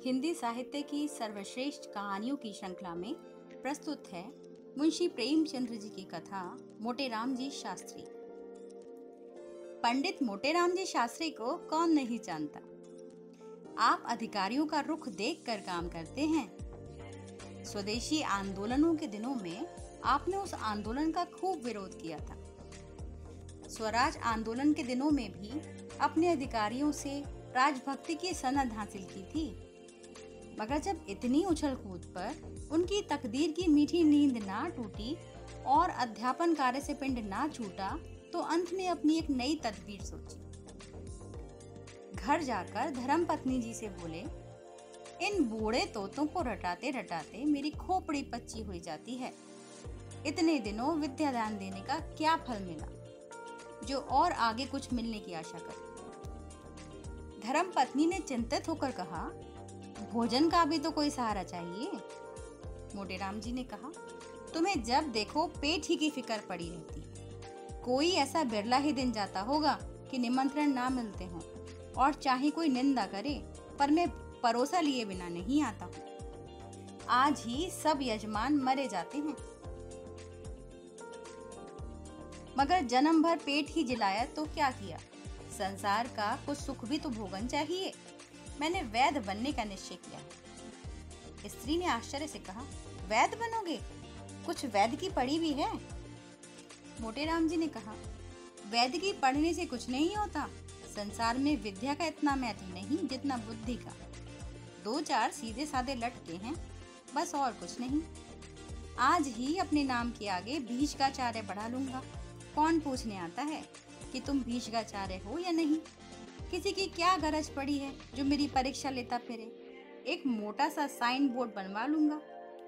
हिंदी साहित्य की सर्वश्रेष्ठ कहानियों की श्रृंखला में प्रस्तुत है मुंशी प्रेमचंद्र जी की कथा मोटेराम जी शास्त्री। पंडित मोटेराम जी शास्त्री को कौन नहीं जानता। आप अधिकारियों का रुख देखकर काम करते हैं। स्वदेशी आंदोलनों के दिनों में आपने उस आंदोलन का खूब विरोध किया था। स्वराज आंदोलन के दिनों में भी अपने अधिकारियों से राजभक्ति की सनद हासिल की थी, मगर जब इतनी उछल कूद पर उनकी तकदीर की मीठी नींद ना टूटी और अध्यापन कार्य से पिंड ना छूटा, तो अंत में अपनी एक नई तदबीर सोची। घर जाकर धर्मपत्नी जी से बोले, इन बूढ़े तोतों को रटाते रटाते मेरी खोपड़ी पच्ची हुई जाती है। इतने दिनों विद्यादान देने का क्या फल मिला, जो और आगे कुछ मिलने की आशा कर। धर्मपत्नी ने चिंतित होकर कहा, भोजन का भी तो कोई सहारा चाहिए। मोटेराम जी ने कहा, तुम्हें जब देखो पेट ही की फिक्र पड़ी रहती है। कोई ऐसा बिरला ही दिन जाता होगा कि निमंत्रण ना मिलते हों, और चाहे कोई निंदा करे पर मैं परोसा लिए बिना नहीं आता हूँ। आज ही सब यजमान मरे जाते हैं, मगर जन्म भर पेट ही जिलाया तो क्या किया। संसार का कुछ सुख भी तो भोगन चाहिए। मैंने वैद्य बनने का निश्चय किया। स्त्री ने आश्चर्य से कहा, वैद्य बनोगे? कुछ वैद्य की पढ़ी भी है? मोटेराम जी ने कहा, वैद्य की पढ़ने से कुछ नहीं होता। संसार में विद्या का इतना महत्व नहीं जितना बुद्धि का। 2-4 सीधे साधे लटके हैं, बस और कुछ नहीं। आज ही अपने नाम के आगे भीष्माचार्य बढ़ा लूंगा। कौन पूछने आता है कि तुम भीष्माचार्य हो या नहीं। किसी की क्या गरज पड़ी है जो मेरी परीक्षा लेता फिरे। एक मोटा सा साइन बोर्ड बनवा लूंगा,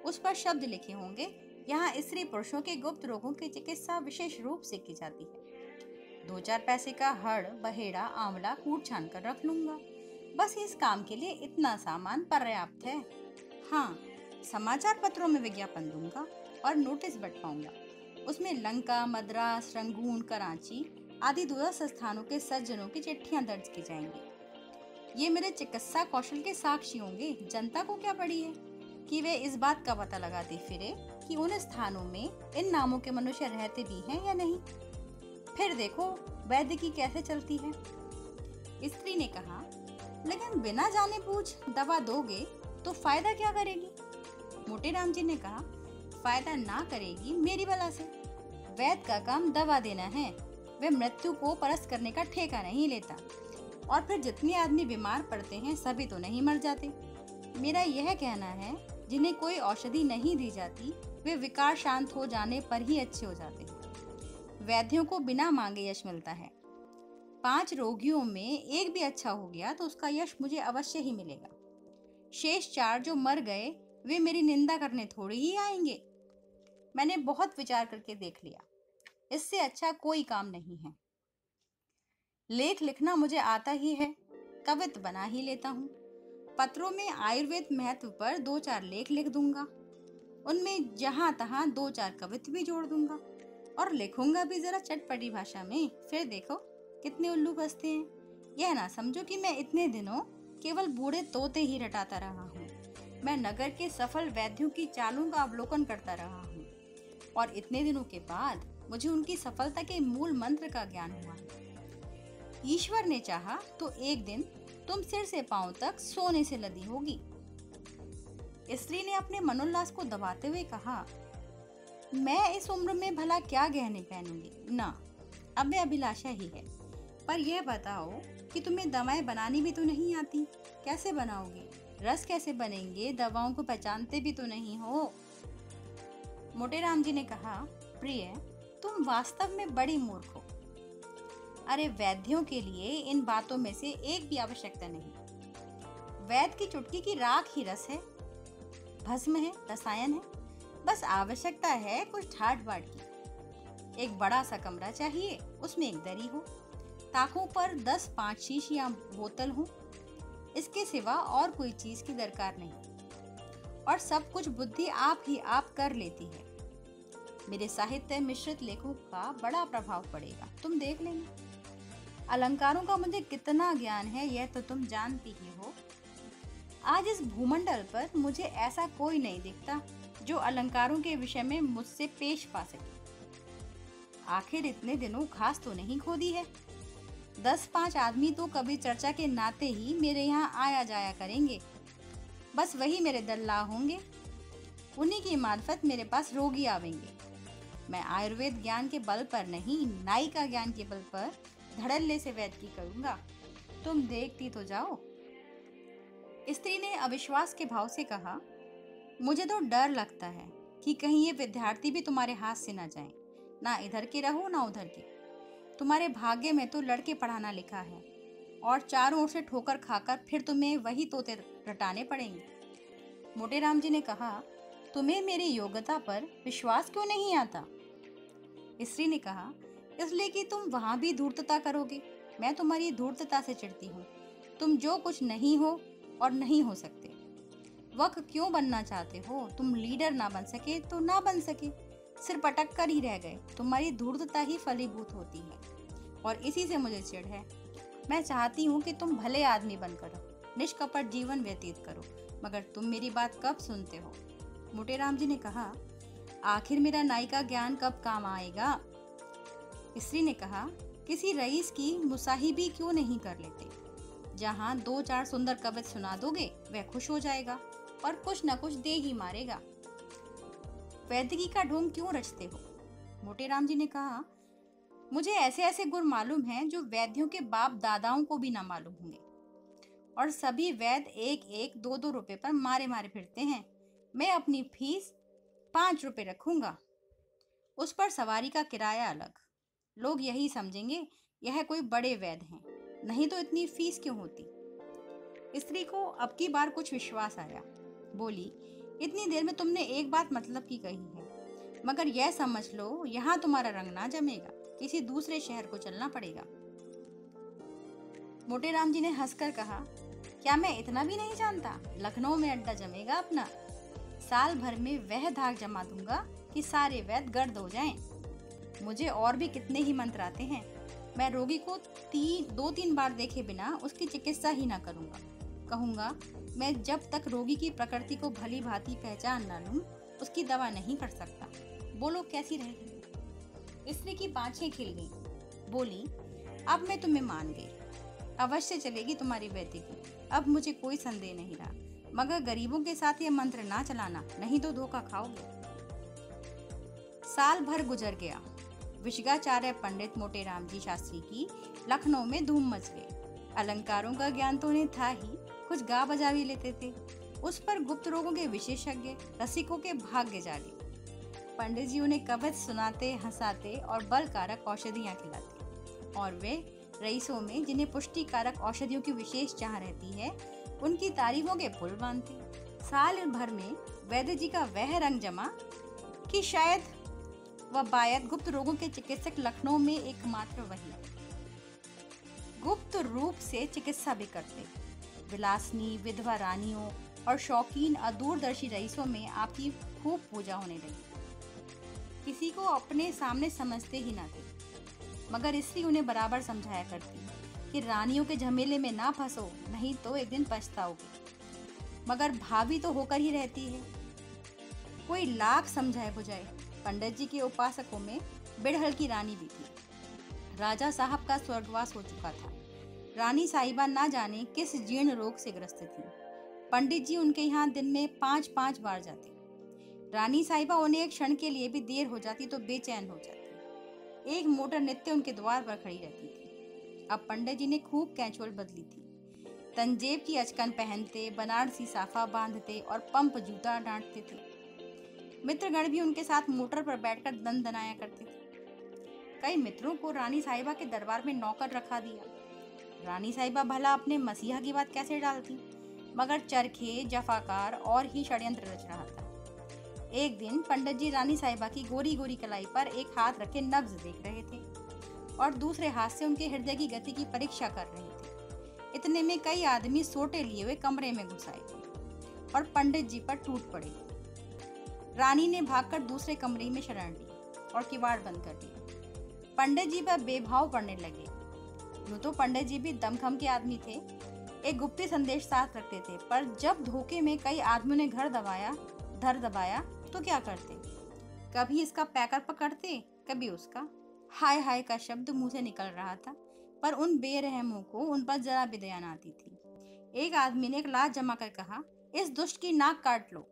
उस पर शब्द लिखे होंगे, यहाँ स्त्री पुरुषों के गुप्त रोगों की चिकित्सा विशेष रूप से की जाती है। 2-4 पैसे का हड़ बहेड़ा आंवला कूट छान कर रख लूंगा। बस इस काम के लिए इतना सामान पर्याप्त है। हाँ, समाचार पत्रों में विज्ञापन दूंगा और नोटिस बंटवाऊंगा। उसमें लंका, मद्रास, रंगून, कराची आदि दूरस्थ स्थानों के सज्जनों की चिट्ठियां दर्ज की जाएंगी। ये मेरे चिकित्सा कौशल के साक्षी होंगे। जनता को क्या पड़ी है कि वे इस बात का पता लगाते फिरे कि उन स्थानों में इन नामों के मनुष्य रहते भी हैं या नहीं। फिर देखो वैद्य की कैसे चलती है। स्त्री ने कहा, लेकिन बिना जाने पूछ दवा दोगे तो फायदा क्या करेगी? मोटेराम जी ने कहा, फायदा ना करेगी मेरी बला से। वैद्य का काम दवा देना है, वे मृत्यु को परस्त करने का ठेका नहीं लेता। और फिर जितने आदमी बीमार पड़ते हैं सभी तो नहीं मर जाते। मेरा यह कहना है, जिन्हें कोई औषधि नहीं दी जाती वे विकार शांत हो जाने पर ही अच्छे हो जाते हैं। वैद्यों को बिना मांगे यश मिलता है। 5 रोगियों में एक भी अच्छा हो गया तो उसका यश मुझे अवश्य ही मिलेगा। शेष 4 जो मर गए वे मेरी निंदा करने थोड़ी ही आएंगे। मैंने बहुत विचार करके देख लिया, इससे अच्छा कोई काम नहीं है। लेख लिखना मुझे आता ही है, कवित्त बना ही लेता हूँ। पत्रों में आयुर्वेद महत्व पर 2-4 लेख लिख दूंगा। उनमें जहां तहां 2-4 कवित्त भी जोड़ दूंगा, और लिखूंगा भी जरा चटपटी भाषा में। फिर देखो कितने उल्लू बसते हैं। यह ना समझो कि मैं इतने दिनों केवल बूढ़े तोते ही रटाता रहा हूँ। मैं नगर के सफल वैद्यों की चालों का अवलोकन करता रहा हूँ, और इतने दिनों के बाद मुझे उनकी सफलता के मूल मंत्र का ज्ञान हुआ है। ईश्वर ने चाहा तो एक दिन तुम सिर से पांव तक सोने से लदी होगी। स्त्री ने अपने मनोल्लास को दबाते हुए कहा, मैं इस उम्र में भला क्या गहने पहनूंगी ना, अब मैं अभिलाषा ही है। पर यह बताओ कि तुम्हें दवाएं बनानी भी तो नहीं आती। कैसे बनाओगे? रस कैसे बनेंगे? दवाओं को पहचानते भी तो नहीं हो। मोटेराम जी ने कहा, प्रिय, तुम वास्तव में बड़ी मूर्ख हो। अरे वैद्यों के लिए इन बातों में से एक भी आवश्यकता नहीं। वैद्य की चुटकी की राख ही रस है, भस्म है, रसायन है। बस आवश्यकता है कुछ ठाट बाट की। एक बड़ा सा कमरा चाहिए, उसमें एक दरी हो, ताकों पर 10-5 शीशियां बोतल हो। इसके सिवा और कोई चीज की दरकार नहीं, और सब कुछ बुद्धि आप ही आप कर लेती है। मेरे साहित्य मिश्रित लेखों का बड़ा प्रभाव पड़ेगा, तुम देख लेना। अलंकारों का मुझे कितना ज्ञान है यह तो तुम जानती ही हो। आज इस भूमंडल पर मुझे ऐसा कोई नहीं दिखता जो अलंकारों के विषय में मुझसे पेश पा सके। आखिर इतने दिनों घास तो नहीं खोदी है। 10-5 आदमी तो कभी चर्चा के नाते ही मेरे यहाँ आया जाया करेंगे। बस वही मेरे दल्ला होंगे। उन्हीं की मार्फत मेरे पास रोगी आवेंगे। मैं आयुर्वेद ज्ञान के बल पर नहीं, नाई का ज्ञान के बल पर धड़ल्ले से वैद्य की करूंगा। तुम देखती तो जाओ। स्त्री ने अविश्वास के भाव से कहा, मुझे तो डर लगता है कि कहीं ये विद्यार्थी भी तुम्हारे हाथ से ना जाएं। ना इधर के रहो ना उधर के। तुम्हारे भाग्य में तो लड़के पढ़ाना लिखा है और चारों ओर से ठोकर खाकर फिर तुम्हें वही तोते रटाने पड़ेंगे। मोटेराम जी ने कहा, तुम्हें मेरी योग्यता पर विश्वास क्यों नहीं आता? स्त्री ने कहा, इसलिए कि तुम वहां भी धूर्तता करोगे। मैं तुम्हारी धूर्तता से चिढ़ती हूँ। तुम जो कुछ नहीं हो और नहीं हो सकते। वक्त क्यों बनना चाहते हो? तुम लीडर ना बन सके तो ना बन सके, सिर्फ अटक कर ही रह गए। तुम्हारी धूर्तता ही फलीभूत होती है और इसी से मुझे चिढ़ है। मैं चाहती हूँ कि तुम भले आदमी बनकर रहो, निष्कपट जीवन व्यतीत करो, मगर तुम मेरी बात कब सुनते हो? मोटेराम जी ने कहा, आखिर मेरा नाई का ज्ञान कब काम आएगा? स्त्री ने कहा, किसी रईस की मुसाहिबी क्यों नहीं कर लेते? जहाँ 2-4 सुंदर कविता सुना दोगे वह खुश हो जाएगा और कुछ न कुछ दे ही मारेगा। वैद्यकी का ढोंग क्यों रचते हो? मोटेराम जी ने कहा, मुझे ऐसे ऐसे गुण मालूम हैं जो वैद्यों के बाप दादाओं को भी ना मालूम होंगे। और सभी वैद्य 1-1, 2-2 रुपए पर मारे मारे फिरते हैं। मैं अपनी फीस 5 रुपए रखूंगा, उस पर सवारी का किराया अलग। लोग यही समझेंगे यह कोई बड़े वैद्य हैं, नहीं तो इतनी फीस क्यों होती? स्त्री को अब की बार कुछ विश्वास आया। बोली, इतनी देर में तुमने एक बात मतलब की कही है, मगर यह समझ लो यहाँ तुम्हारा रंग ना जमेगा, किसी दूसरे शहर को चलना पड़ेगा। मोटेराम जी ने हंसकर कहा, क्या मैं इतना भी नहीं जानता? लखनऊ में अड्डा जमेगा अपना। साल भर में वह धाक जमा दूंगा कि सारे वैद्य गर्द हो जाएं। मुझे और भी कितने ही मंत्र आते हैं। मैं रोगी को 2-3 बार देखे बिना उसकी चिकित्सा ही ना करूंगा। कहूंगा, मैं जब तक रोगी की प्रकृति को भली भांति पहचान ना लूं, उसकी दवा नहीं कर सकता। बोलो कैसी रहेगी? स्त्री की बाँछें खिल गईं। बोली, अब मैं तुम्हें मान गई। अवश्य चलेगी तुम्हारी वैद्यकी, अब मुझे कोई संदेह नहीं रहा। मगर गरीबों के साथ ये मंत्र ना चलाना, नहीं तो धोखा खाओगे। साल भर गुजर गया। विशगाचार्य पंडित मोटेराम जी शास्त्री की लखनऊ में धूम मच गई। अलंकारों का ज्ञान तो उन्हें था ही, कुछ गा बजा भी लेते थे। उस पर गुप्त रोगों के विशेषज्ञ रसिकों के भाग्य जागे। पंडित जी उन्हें कवित सुनाते, हंसाते और बल कारक औषधियाँ खिलाते, और वे रईसों में जिन्हें पुष्टिकारक औषधियों की विशेष चाह रहती है, उनकी तारीफों के पुल बांधते। साल भर में वैद्य जी का वह रंग जमा कि शायद वह बायद गुप्त रोगों के चिकित्सक लखनऊ में एकमात्र वही गुप्त रूप से चिकित्सा भी करते। विलासनी विधवा रानियों और शौकीन अदूरदर्शी रईसों में आपकी खूब पूजा होने लगी। किसी को अपने सामने समझते ही ना थे, मगर स्त्री उन्हें बराबर समझाया करती कि रानियों के झमेले में ना फंसो, नहीं तो एक दिन पछताओगे। मगर भाभी तो होकर ही रहती है। कोई लाख समझाए बुझाए, पंडित जी के उपासकों में बिड़हल की रानी भी थी। राजा साहब का स्वर्गवास हो चुका था। रानी साहिबा ना जाने किस जीर्ण रोग से ग्रस्त थी। पंडित जी उनके यहाँ दिन में 5-5 बार जाते। रानी साहिबा उन्हें एक क्षण के लिए भी देर हो जाती तो बेचैन हो जाती। एक मोटर नित्य उनके द्वार पर खड़ी रहती थी। अब पंडित जी ने खूब कैंचोल बदली थी। तंजेब की अचकन पहनते, बनारसी साफा बांधते और पंप जूता डांटते थे। मित्रगण भी उनके साथ मोटर पर बैठकर दन दनाया करते थे। कई मित्रों को रानी साहिबा के दरबार में नौकर रखा दिया। रानी साहिबा भला अपने मसीहा की बात कैसे डालती, मगर चरखे जफाकार और ही षड्यंत्र रच रहा था। एक दिन पंडित जी रानी साहिबा की गोरी गोरी कलाई पर एक हाथ रखे नब्ज देख रहे थे और दूसरे हाथ से उनके हृदय की गति की परीक्षा कर रहे थे। इतने में कई आदमी सोटे लिए हुए कमरे में घुस आए और पंडित जी पर टूट पड़े। रानी ने भागकर दूसरे कमरे में शरण ली और किवाड़ बंद कर दिया। पंडित जी पर बेभाव पड़ने लगे। यूं तो पंडित जी भी दमखम के आदमी थे, एक गुप्त संदेश साथ रखते थे, पर जब धोखे में कई आदमियों ने धर दबाया तो क्या करते? कभी इसका पैकर पकड़ते, कभी उसका। हाय हाय का शब्द मुंह से निकल रहा था, पर उन बेरहमों को उन पर जरा भी दया न आती थी। एक आदमी ने एक लात जमा कर कहा, इस दुष्ट की नाक काट लो।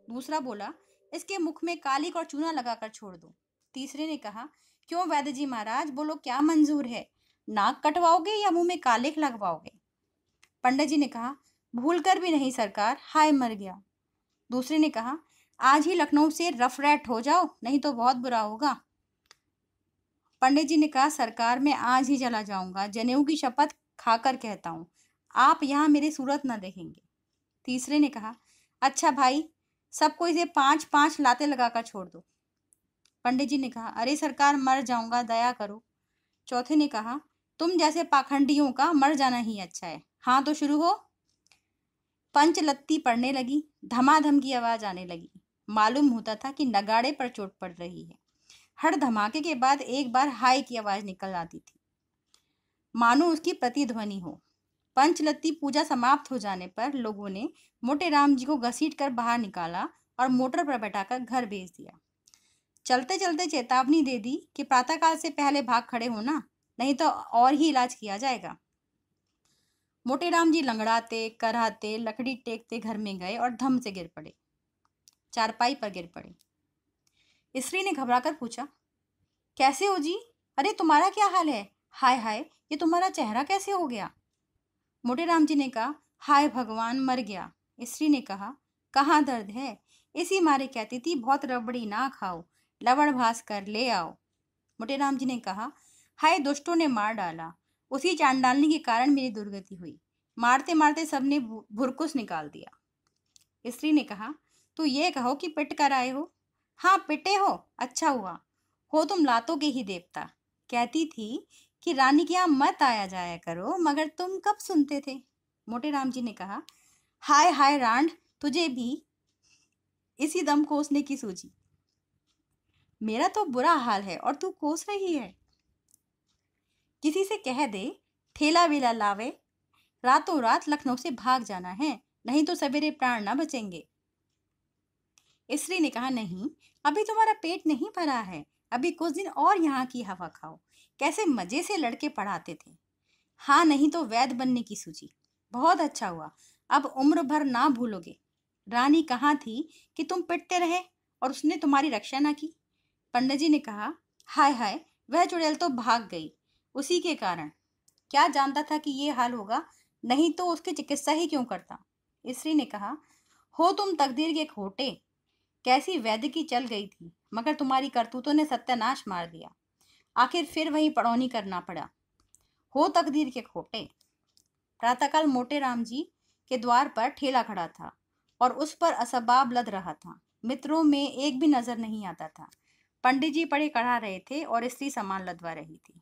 दूसरा बोला, इसके मुख में कालिक और चूना लगाकर छोड़ दो। तीसरे ने कहा, क्यों वैद्य जी महाराज, बोलो क्या मंजूर है, नाक कटवाओगे या मुंह में कालिक लगवाओगे? पंडित जी ने कहा, भूल कर भी नहीं सरकार, हाय मर गया। दूसरे ने कहा, आज ही लखनऊ से रफ रैट हो जाओ, नहीं तो बहुत बुरा होगा। पंडित जी ने कहा, सरकार मैं आज ही चला जाऊंगा, जनेऊ की शपथ खाकर कहता हूँ, आप यहाँ मेरी सूरत न देखेंगे। तीसरे ने कहा, अच्छा भाई, सबको इसे 5-5 लाते लगाकर छोड़ दो। पंडित जी ने कहा, अरे सरकार मर जाऊंगा, दया करो। चौथे ने कहा, तुम जैसे पाखंडियों का मर जाना ही अच्छा है। हाँ तो शुरू हो। पंचलत्ती पड़ने लगी, धमाधम की आवाज आने लगी। मालूम होता था कि नगाड़े पर चोट पड़ रही है। हर धमाके के बाद एक बार हाय की आवाज निकल आती थी, मानो उसकी प्रतिध्वनि हो। पंचलत्ती पूजा समाप्त हो जाने पर लोगों ने मोटे राम जी को घसीटकर बाहर निकाला और मोटर पर बैठाकर घर भेज दिया। चलते चलते चेतावनी दे दी कि प्रातःकाल से पहले भाग खड़े होना, नहीं तो और ही इलाज किया जाएगा। मोटे राम जी लंगड़ाते कराते लकड़ी टेकते घर में गए और धम से गिर पड़े, चारपाई पर गिर पड़े। स्त्री ने घबराकर पूछा, कैसे हो जी? अरे तुम्हारा क्या हाल है? हाय हाय, ये तुम्हारा चेहरा कैसे हो गया? मोटे राम जी ने कहा, हाय भगवान, मर गया। स्त्री ने कहा, कहाँ दर्द है? इसी मारे कहती थी बहुत रबड़ी ना खाओ, लवण भास कर ले आओ। मोटे राम जी ने कहा, हाय दुष्टों ने मार डाला, उसी चांडालनी के कारण मेरी दुर्गति हुई, मारते मारते सबने भुरकुस निकाल दिया। स्त्री ने कहा, तो ये कहो कि पिट कर आए हो? हाँ पिटे हो, अच्छा हुआ, हो तुम लातों के ही देवता। कहती थी कि रानी के यहाँ मत आया जाया करो, मगर तुम कब सुनते थे? मोटे राम जी ने कहा, हाय हाय रांड, तुझे भी इसी दम कोसने की सूझी। मेरा तो बुरा हाल है और तू कोस रही है। किसी से कह दे ठेला वेला लावे, रातों रात लखनऊ से भाग जाना है, नहीं तो सवेरे प्राण ना बचेंगे। स्त्री ने कहा, नहीं, अभी तुम्हारा पेट नहीं भरा है, अभी कुछ दिन और यहाँ की हवा खाओ। कैसे मजे से लड़के पढ़ाते थे। हाँ नहीं तो वैद्य बनने की सूझी, बहुत अच्छा हुआ, अब उम्र भर ना भूलोगे। रानी कहाँ थी कि तुम पिटते रहे और उसने तुम्हारी रक्षा ना की? पंडित जी ने कहा, हाय हाय, वह चुड़ैल तो भाग गई, उसी के कारण। क्या जानता था कि ये हाल होगा, नहीं तो उसकी चिकित्सा ही क्यों करता? स्त्री ने कहा, हो तुम तकदीर के खोटे, कैसी वैद्य की चल गई थी, मगर तुम्हारी करतूतों ने सत्यानाश मार दिया, आखिर फिर वही पड़ौनी करना पड़ा। हो तकदीर के खोटे। प्रातःकाल मोटे राम जी के द्वार पर ठेला खड़ा था और उस पर असबाब लद रहा था। मित्रों में एक भी नजर नहीं आता था। पंडित जी पड़े कढ़ा रहे थे और स्त्री सामान लदवा रही थी।